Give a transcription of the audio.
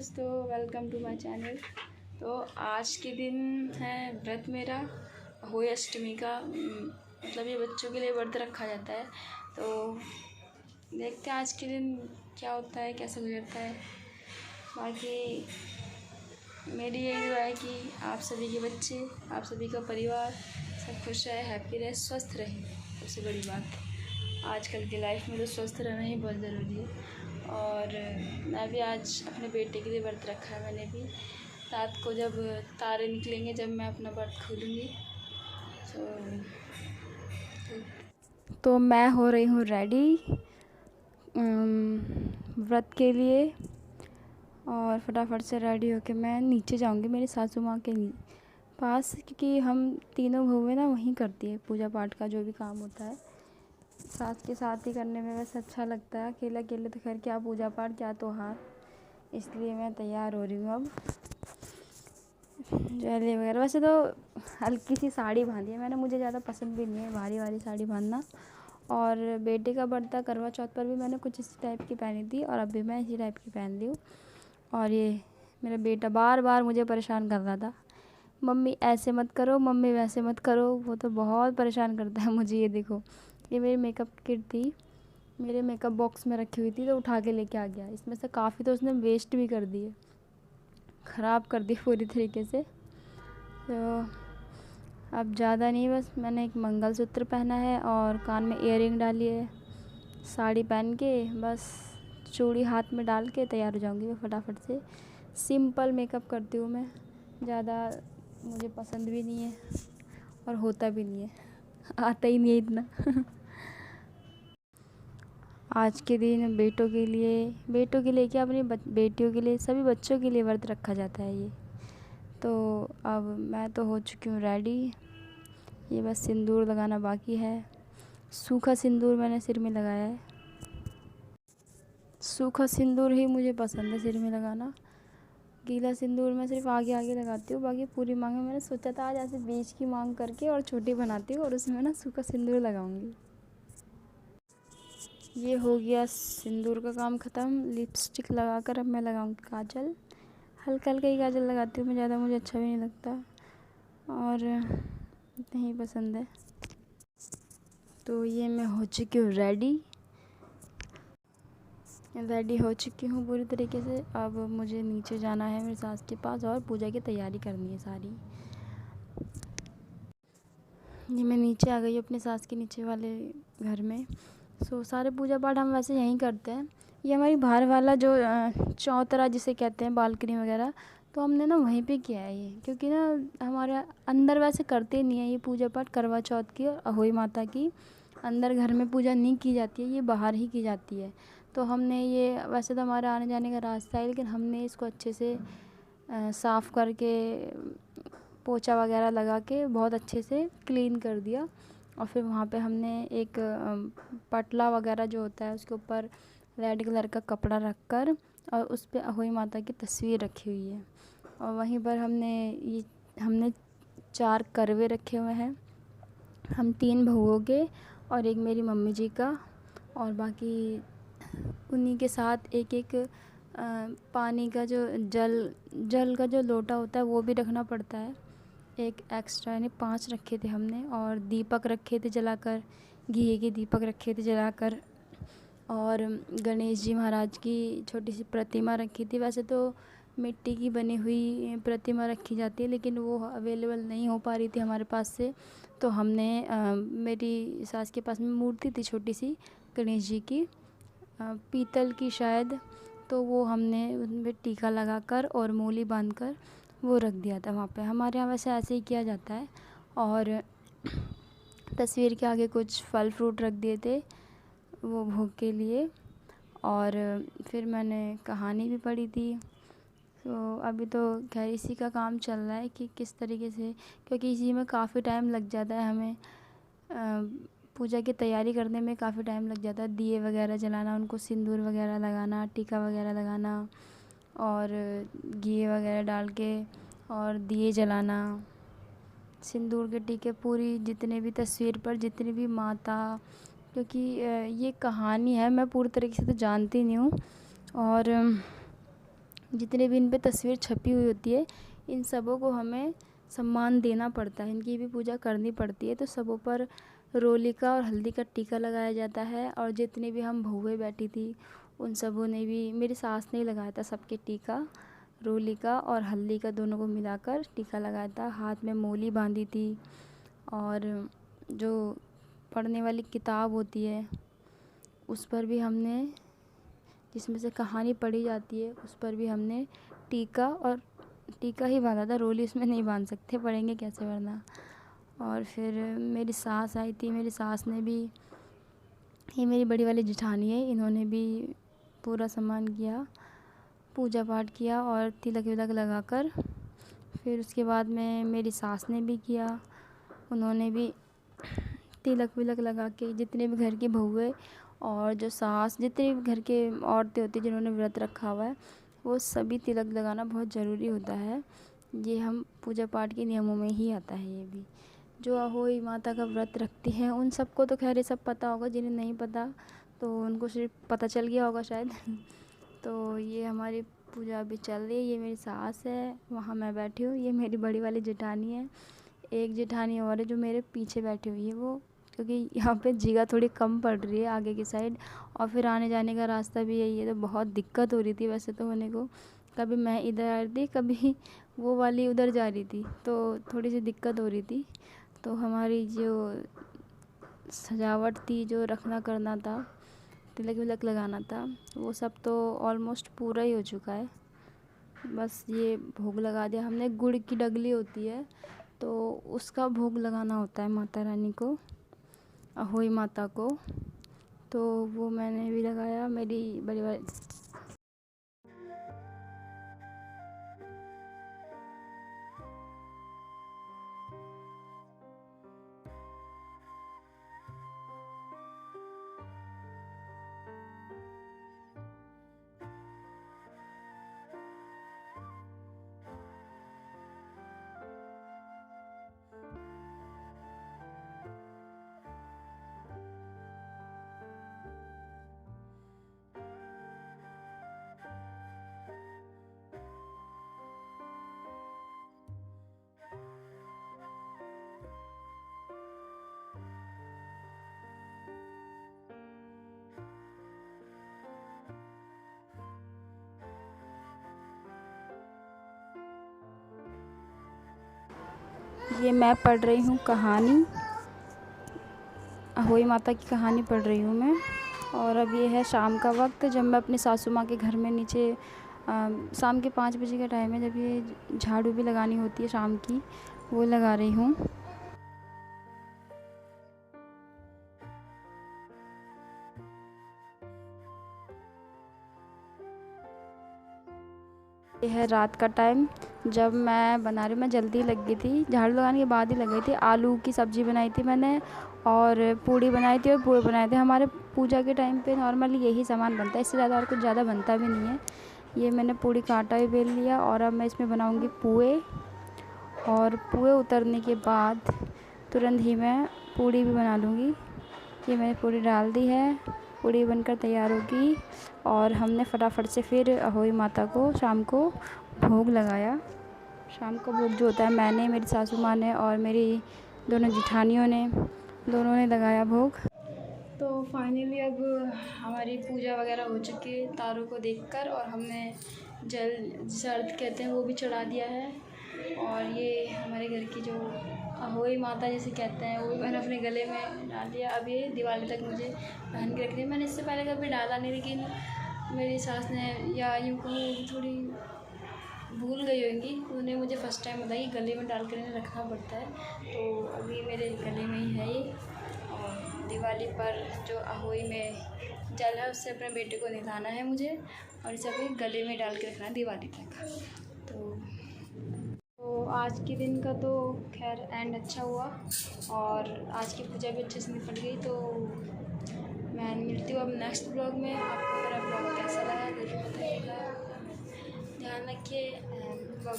दोस्तों, welcome to my channel. तो आज के दिन है व्रत मेरा होली अष्टमी का। मतलब ये बच्चों के लिए व्रत रखा जाता है। तो देखते हैं आज के दिन क्या होता है, कैसे गुजरता है। बाकी मेरी यही दुआ है कि आप सभी के बच्चे, आप सभी का परिवार सब खुश रहे, हैप्पी रहे, स्वस्थ रहे। सबसे बड़ी बात आजकल की लाइफ में तो स्वस्थ रहना ही बहुत ज़रूरी है। और मैं भी आज अपने बेटे के लिए व्रत रखा है। मैंने भी रात को जब तारे निकलेंगे, जब मैं अपना व्रत खोलूँगी तो मैं हो रही हूँ रेडी व्रत के लिए। और फटाफट से रेडी होके मैं नीचे जाऊँगी मेरी सासू माँ के पास, क्योंकि हम तीनों बहुएं ना वहीं करती है पूजा पाठ का जो भी काम होता है। सास के साथ ही करने में वैसे अच्छा लगता है, अकेले अकेले तो खैर क्या पूजा पाठ क्या त्योहार। इसलिए मैं तैयार हो रही हूँ अब ज्वेलरी वगैरह। वैसे तो हल्की सी साड़ी बांधी है मैंने, मुझे ज़्यादा पसंद भी नहीं है भारी भारी साड़ी बांधना। और बेटे का बर्थडे करवा चौथ पर भी मैंने कुछ इसी टाइप की पहनी थी और अभी मैं इसी टाइप की पहन ली हूँ। और ये मेरा बेटा बार बार मुझे परेशान कर रहा था, मम्मी ऐसे मत करो, मम्मी वैसे मत करो। वो तो बहुत परेशान करता है मुझे। ये देखो, ये मेरी मेकअप किट थी, मेरे मेकअप बॉक्स में रखी हुई थी, तो उठा के लेके आ गया। इसमें से काफ़ी तो उसने वेस्ट भी कर दिए, ख़राब कर दी पूरी तरीके से। तो अब ज़्यादा नहीं, बस मैंने एक मंगलसूत्र पहना है और कान में इयररिंग डाली है। साड़ी पहन के बस चूड़ी हाथ में डाल के तैयार हो जाऊंगी मैं फटाफट से। सिंपल मेकअप करती हूँ मैं, ज़्यादा मुझे पसंद भी नहीं है और होता भी नहीं है, आता ही नहीं है इतना। आज के दिन बेटों के लिए क्या, अपनी बेटियों के लिए, सभी बच्चों के लिए व्रत रखा जाता है ये। तो अब मैं तो हो चुकी हूँ रेडी, ये बस सिंदूर लगाना बाकी है। सूखा सिंदूर मैंने सिर में लगाया है, सूखा सिंदूर ही मुझे पसंद है सिर में लगाना। गीला सिंदूर मैं सिर्फ आगे आगे लगाती हूँ, बाकी पूरी मांग में मैंने सोचा था आज ऐसे बीच की मांग करके और छोटी बनाती हूँ और उसमें ना सूखा सिंदूर लगाऊंगी। ये हो गया सिंदूर का काम ख़त्म। लिपस्टिक लगाकर अब मैं लगाऊंगी काजल। हल्का हल्का ही काजल लगाती हूँ मैं, ज़्यादा मुझे अच्छा भी नहीं लगता और नहीं पसंद है। तो ये मैं हो चुकी हूँ रेडी हो चुकी हूँ पूरी तरीके से। अब मुझे नीचे जाना है मेरी सास के पास और पूजा की तैयारी करनी है सारी। ये मैं नीचे आ गई अपने सास के नीचे वाले घर में। सारे पूजा पाठ हम वैसे यहीं करते हैं। ये हमारी बाहर वाला जो चौतरा जिसे कहते हैं, बालकनी वगैरह, तो हमने ना वहीं पे किया है ये, क्योंकि ना हमारे अंदर वैसे करते नहीं है ये पूजा पाठ करवा चौथ की और अहोई माता की। अंदर घर में पूजा नहीं की जाती है, ये बाहर ही की जाती है। तो हमने ये, वैसे तो हमारा आने जाने का रास्ता है, लेकिन हमने इसको अच्छे से साफ़ करके पोछा वगैरह लगा के बहुत अच्छे से क्लीन कर दिया। और फिर वहाँ पे हमने एक पटला वगैरह जो होता है उसके ऊपर रेड कलर का कपड़ा रख कर और उस पे अहोई माता की तस्वीर रखी हुई है। और वहीं पर हमने 4 करवे रखे हुए हैं, हम 3 बहुओं के और एक मेरी मम्मी जी का। और बाकी उन्हीं के साथ एक एक पानी का जो जल का जो लोटा होता है वो भी रखना पड़ता है एक एक्स्ट्रा, यानी 5 रखे थे हमने। और दीपक रखे थे जलाकर, घी के दीपक रखे थे जलाकर। और गणेश जी महाराज की छोटी सी प्रतिमा रखी थी। वैसे तो मिट्टी की बनी हुई प्रतिमा रखी जाती है, लेकिन वो अवेलेबल नहीं हो पा रही थी हमारे पास से। तो हमने मेरी सास के पास में मूर्ति थी छोटी सी गणेश जी की, पीतल की शायद, तो वो हमने उनमें टीका लगाकर और मूली बांधकर वो रख दिया था वहाँ पे। हमारे यहाँ वैसे ऐसे ही किया जाता है। और तस्वीर के आगे कुछ फल फ्रूट रख दिए थे वो भोग के लिए। और फिर मैंने कहानी भी पढ़ी थी। तो अभी तो खैर इसी का काम चल रहा है कि किस तरीके से, क्योंकि इसी में काफ़ी टाइम लग जाता है हमें, पूजा की तैयारी करने में काफ़ी टाइम लग जाता है। दिए वगैरह जलाना, उनको सिंदूर वगैरह लगाना, टीका वगैरह लगाना और घी वगैरह डाल के और दिए जलाना, सिंदूर के टीके पूरी जितने भी तस्वीर पर जितनी भी माता, क्योंकि ये कहानी है, मैं पूरी तरीके से तो जानती नहीं हूँ। और जितने भी इन पे तस्वीर छपी हुई होती है, इन सबों को हमें सम्मान देना पड़ता है, इनकी भी पूजा करनी पड़ती है। तो सबों पर रोली का और हल्दी का टीका लगाया जाता है। और जितनी भी हम बहुएं बैठी थी उन सबों ने भी, मेरी सास ने ही लगाया था सबके टीका, रोली का और हल्दी का दोनों को मिलाकर टीका लगाया था। हाथ में मोली बांधी थी और जो पढ़ने वाली किताब होती है उस पर भी हमने, जिसमें से कहानी पढ़ी जाती है, उस पर भी हमने टीका ही बांधा था, रोली उसमें नहीं बांध सकते, पढ़ेंगे कैसे वरना। और फिर मेरी सास आई थी, मेरी सास ने भी, ये मेरी बड़ी वाली जेठानी है, इन्होंने भी पूरा सम्मान किया, पूजा पाठ किया और तिलक विलक लगाकर। फिर उसके बाद में मेरी सास ने भी किया, उन्होंने भी तिलक विलक लगा के, जितने भी घर की बहुएं और जो सास, जितने भी घर के औरतें होती हैं जिन्होंने व्रत रखा हुआ है, वो सभी तिलक लगाना बहुत ज़रूरी होता है। ये हम पूजा पाठ के नियमों में ही आता है। ये भी जो अहोई माता का व्रत रखती हैं उन सबको तो खैर ये सब पता होगा, जिन्हें नहीं पता तो उनको सिर्फ पता चल गया होगा शायद। तो ये हमारी पूजा अभी चल रही है। ये मेरी सास है, वहाँ मैं बैठी हूँ, ये मेरी बड़ी वाली जेठानी है, एक जेठानी और है जो मेरे पीछे बैठी हुई है। वो क्योंकि यहाँ पे जगह थोड़ी कम पड़ रही है आगे की साइड, और फिर आने जाने का रास्ता भी यही है, तो बहुत दिक्कत हो रही थी वैसे तो होने को। कभी मैं इधर आ रही थी, कभी वो वाली उधर जा रही थी, तो थोड़ी सी दिक्कत हो रही थी। तो हमारी जो सजावट थी, जो रखना करना था, तिलक विलक लगाना था, वो सब तो ऑलमोस्ट पूरा ही हो चुका है। बस ये भोग लगा दिया हमने। गुड़ की डगली होती है तो उसका भोग लगाना होता है माता रानी को, अहोई माता को, तो वो मैंने भी लगाया। मेरी बड़ी ये मैं पढ़ रही हूँ कहानी, अहोई माता की कहानी पढ़ रही हूँ मैं। और अब ये है शाम का वक्त, जब मैं अपनी सासू माँ के घर में नीचे शाम के 5 बजे का टाइम है, जब ये झाड़ू भी लगानी होती है शाम की, वो लगा रही हूँ। ये है रात का टाइम, जब मैं बना रही हूँ, मैं जल्दी लग गई थी, झाड़ू लगाने के बाद ही लग गई थी। आलू की सब्ज़ी बनाई थी मैंने और पूड़ी बनाई थी और पोहे बनाए थे। हमारे पूजा के टाइम पे नॉर्मली यही सामान बनता है, इससे ज़्यादा और कुछ ज़्यादा बनता भी नहीं है। ये मैंने पूड़ी का आटा भी बेल लिया और अब मैं इसमें बनाऊँगी पोहे। और पोहे उतरने के बाद तुरंत ही मैं पूड़ी भी बना लूँगी। ये मैंने पूड़ी डाल दी है, पूड़ी बनकर तैयार होगी। और हमने फटाफट से फिर अहोई माता को शाम को भोग लगाया। शाम को भोग जो होता है, मैंने, मेरी सासू माँ ने और मेरी दोनों जेठानियों ने, दोनों ने लगाया भोग। तो फाइनली अब हमारी पूजा वगैरह हो चुकी है तारों को देखकर, और हमने जल, जिसे अर्घ कहते हैं, वो भी चढ़ा दिया है। और ये हमारे घर की जो अहोई माता जिसे कहते हैं, वो भी मैंने अपने गले में डाल दिया। अब ये दिवाली तक मुझे पहन के रख दिया। मैंने इससे पहले कभी डाला नहीं, लेकिन मेरी सास ने, या यूँ कहूँ थोड़ी भूल गई होंगी, उन्होंने मुझे फ़र्स्ट टाइम बताया कि गले में डाल कर इन्हें रखना पड़ता है। तो अभी मेरे गले में ही है ये। और दिवाली पर जो अहोई में जल है उससे अपने बेटे को नहलाना है मुझे, और इसे अपने गले में डाल के रखना है दिवाली तक। तो आज के दिन का तो खैर एंड अच्छा हुआ, और आज की पूजा भी अच्छे से निपट गई। तो मैं मिलती हूँ अब नेक्स्ट ब्लॉग में। आपको मेरा ब्लॉग कैसा लगा ज़रूर बताइएगा। ध्यान रखिए, ब्लॉग